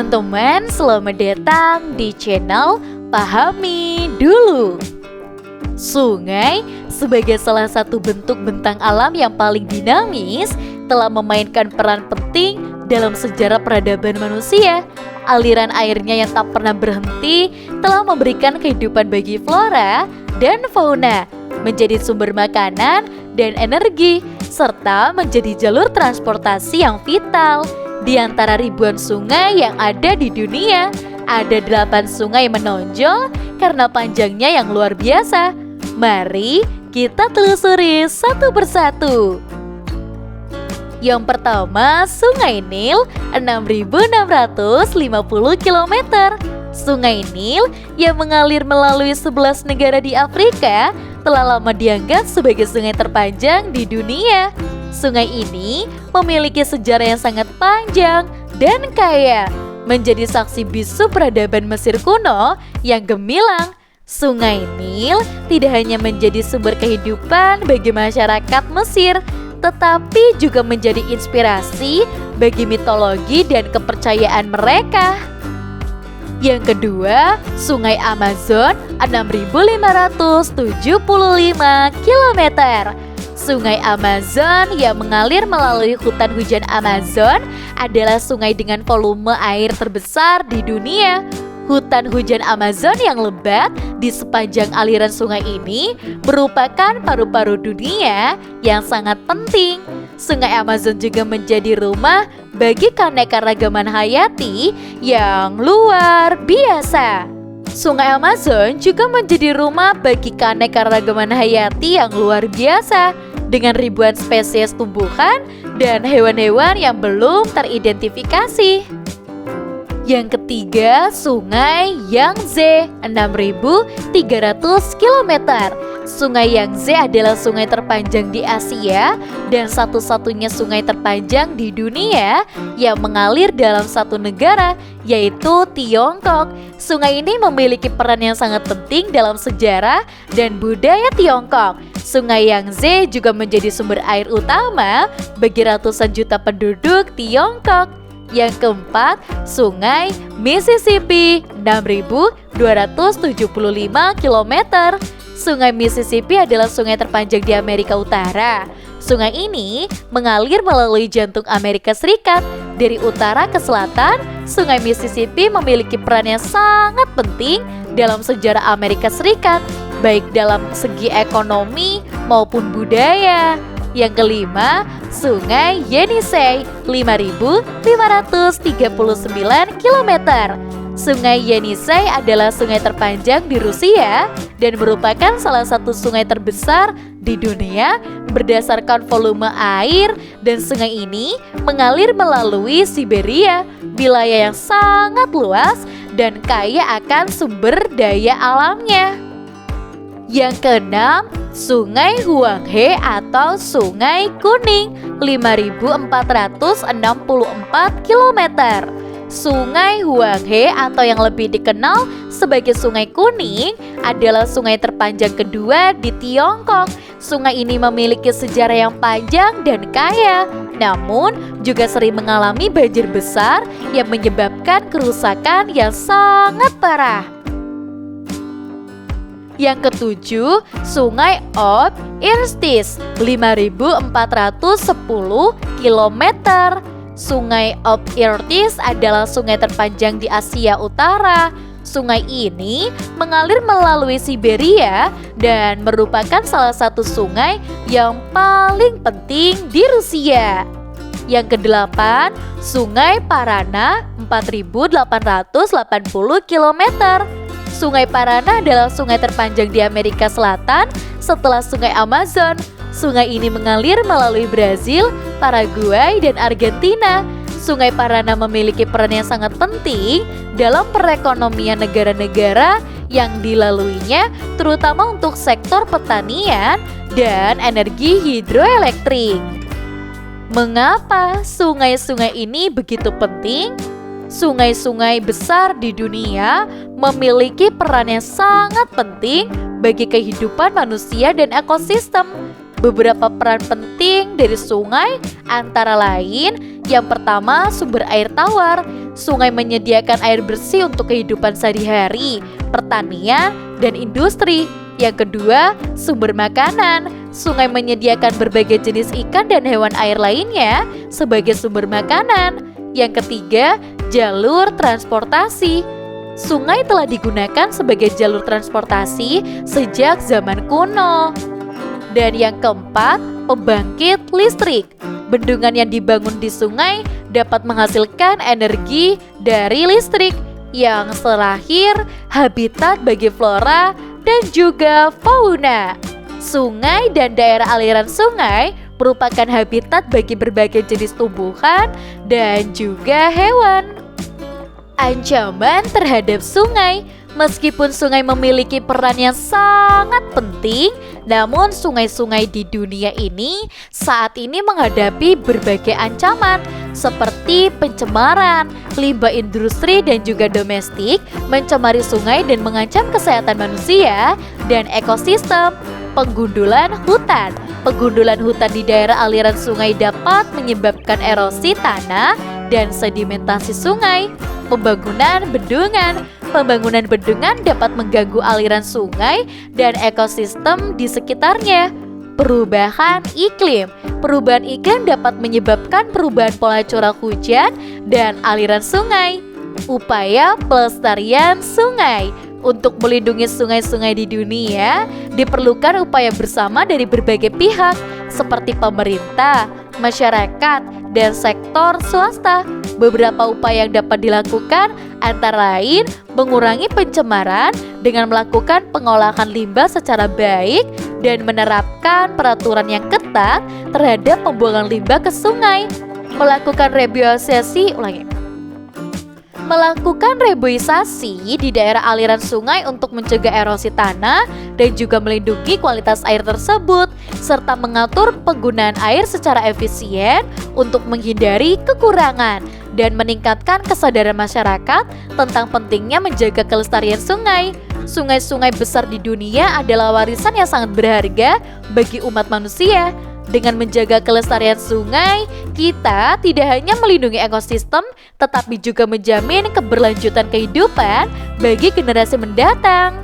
teman-teman, selamat datang di channel Pahami Dulu. Sungai sebagai salah satu bentuk bentang alam yang paling dinamis telah memainkan peran penting dalam sejarah peradaban manusia. Aliran airnya yang tak pernah berhenti telah memberikan kehidupan bagi flora dan fauna, menjadi sumber makanan dan energi, serta menjadi jalur transportasi yang vital. Di antara ribuan sungai yang ada di dunia, ada 8 sungai menonjol karena panjangnya yang luar biasa. Mari kita telusuri satu persatu. Yang pertama, Sungai Nil, 6.650 km. Sungai Nil yang mengalir melalui 11 negara di Afrika telah lama dianggap sebagai sungai terpanjang di dunia. Sungai ini memiliki sejarah yang sangat panjang dan kaya, menjadi saksi bisu peradaban Mesir kuno yang gemilang. Sungai Nil tidak hanya menjadi sumber kehidupan bagi masyarakat Mesir, tetapi juga menjadi inspirasi bagi mitologi dan kepercayaan mereka. Yang kedua, Sungai Amazon, 6.575 km. Sungai Amazon yang mengalir melalui hutan hujan Amazon adalah sungai dengan volume air terbesar di dunia. Hutan hujan Amazon yang lebat di sepanjang aliran sungai ini merupakan paru-paru dunia yang sangat penting. Sungai Amazon juga menjadi rumah bagi keanekaragaman hayati yang luar biasa. Sungai Amazon juga menjadi rumah bagi keanekaragaman hayati yang luar biasa, dengan ribuan spesies tumbuhan dan hewan-hewan yang belum teridentifikasi. Yang ketiga, Sungai Yangtze, 6.300 km. Sungai Yangtze adalah sungai terpanjang di Asia dan satu-satunya sungai terpanjang di dunia yang mengalir dalam satu negara, yaitu Tiongkok. Sungai ini memiliki peran yang sangat penting dalam sejarah dan budaya Tiongkok. Sungai Yangtze juga menjadi sumber air utama bagi ratusan juta penduduk Tiongkok. Yang keempat, Sungai Mississippi, 6.275 km. Sungai Mississippi adalah sungai terpanjang di Amerika Utara. Sungai ini mengalir melalui jantung Amerika Serikat. Dari utara ke selatan, Sungai Mississippi memiliki peran yang sangat penting dalam sejarah Amerika Serikat, baik dalam segi ekonomi maupun budaya. Yang kelima, Sungai Yenisei, 5.539 km. Sungai Yenisei adalah sungai terpanjang di Rusia dan merupakan salah satu sungai terbesar di dunia berdasarkan volume air, dan sungai ini mengalir melalui Siberia, wilayah yang sangat luas dan kaya akan sumber daya alamnya. Yang keenam, Sungai Huanghe atau Sungai Kuning, 5.464 km. Sungai Huanghe atau yang lebih dikenal sebagai Sungai Kuning adalah sungai terpanjang kedua di Tiongkok. Sungai ini memiliki sejarah yang panjang dan kaya, namun juga sering mengalami banjir besar yang menyebabkan kerusakan yang sangat parah. Yang ketujuh, Sungai Ob Irstis, 5.410 km. Sungai Ob Irstis adalah sungai terpanjang di Asia Utara. Sungai ini mengalir melalui Siberia dan merupakan salah satu sungai yang paling penting di Rusia. Yang kedelapan, Sungai Parana, 4.880 km. Sungai Parana adalah sungai terpanjang di Amerika Selatan setelah Sungai Amazon. Sungai ini mengalir melalui Brazil, Paraguay, dan Argentina. Sungai Parana memiliki peran yang sangat penting dalam perekonomian negara-negara yang dilaluinya, terutama untuk sektor pertanian dan energi hidroelektrik. Mengapa sungai-sungai ini begitu penting? Sungai-sungai besar di dunia memiliki peran yang sangat penting bagi kehidupan manusia dan ekosistem. Beberapa peran penting dari sungai antara lain, yang pertama, sumber air tawar. Sungai menyediakan air bersih untuk kehidupan sehari-hari, pertanian, dan industri. Yang kedua, sumber makanan. Sungai menyediakan berbagai jenis ikan dan hewan air lainnya sebagai sumber makanan. Yang ketiga, jalur transportasi. Sungai telah digunakan sebagai jalur transportasi sejak zaman kuno. Dan yang keempat, pembangkit listrik. Bendungan yang dibangun di sungai dapat menghasilkan energi dari listrik yang terakhir habitat bagi flora dan juga fauna. Sungai dan daerah aliran sungai merupakan habitat bagi berbagai jenis tumbuhan dan juga hewan. Ancaman terhadap sungai. Meskipun sungai memiliki peran yang sangat penting, namun sungai-sungai di dunia ini saat ini menghadapi berbagai ancaman seperti pencemaran, limbah industri dan juga domestik mencemari sungai dan mengancam kesehatan manusia dan ekosistem. Penggundulan hutan. Penggundulan hutan di daerah aliran sungai dapat menyebabkan erosi tanah dan sedimentasi sungai. Pembangunan bendungan. Pembangunan bendungan dapat mengganggu aliran sungai dan ekosistem di sekitarnya. Perubahan iklim. Perubahan iklim dapat menyebabkan perubahan pola curah hujan dan aliran sungai. Upaya pelestarian sungai. Untuk melindungi sungai-sungai di dunia, diperlukan upaya bersama dari berbagai pihak seperti pemerintah, masyarakat, dan sektor swasta. Beberapa upaya yang dapat dilakukan antara lain mengurangi pencemaran dengan melakukan pengolahan limbah secara baik dan menerapkan peraturan yang ketat terhadap pembuangan limbah ke sungai. Melakukan reboisasi di daerah aliran sungai untuk mencegah erosi tanah dan juga melindungi kualitas air tersebut, serta mengatur penggunaan air secara efisien untuk menghindari kekurangan dan meningkatkan kesadaran masyarakat tentang pentingnya menjaga kelestarian sungai. Sungai-sungai besar di dunia adalah warisan yang sangat berharga bagi umat manusia. Dengan menjaga kelestarian sungai, kita tidak hanya melindungi ekosistem, tetapi juga menjamin keberlanjutan kehidupan bagi generasi mendatang.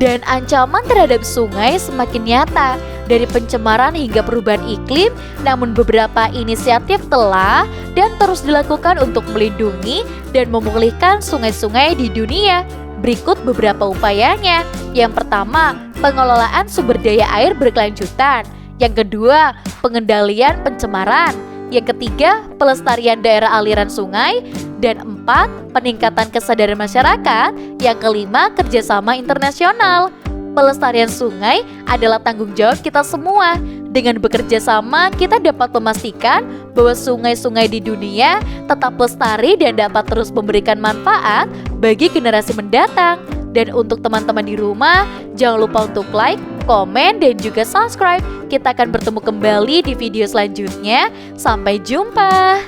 Dan ancaman terhadap sungai semakin nyata, dari pencemaran hingga perubahan iklim, namun beberapa inisiatif telah dan terus dilakukan untuk melindungi dan memulihkan sungai-sungai di dunia. Berikut beberapa upayanya. Yang pertama, pengelolaan sumber daya air berkelanjutan. Yang kedua, pengendalian pencemaran. Yang ketiga, pelestarian daerah aliran sungai. Dan empat, peningkatan kesadaran masyarakat. Yang kelima, kerjasama internasional. Pelestarian sungai adalah tanggung jawab kita semua. Dengan bekerja sama, kita dapat memastikan bahwa sungai-sungai di dunia tetap lestari dan dapat terus memberikan manfaat bagi generasi mendatang. Dan untuk teman-teman di rumah, jangan lupa untuk like, komen, dan juga subscribe. Kita akan bertemu kembali di video selanjutnya. Sampai jumpa.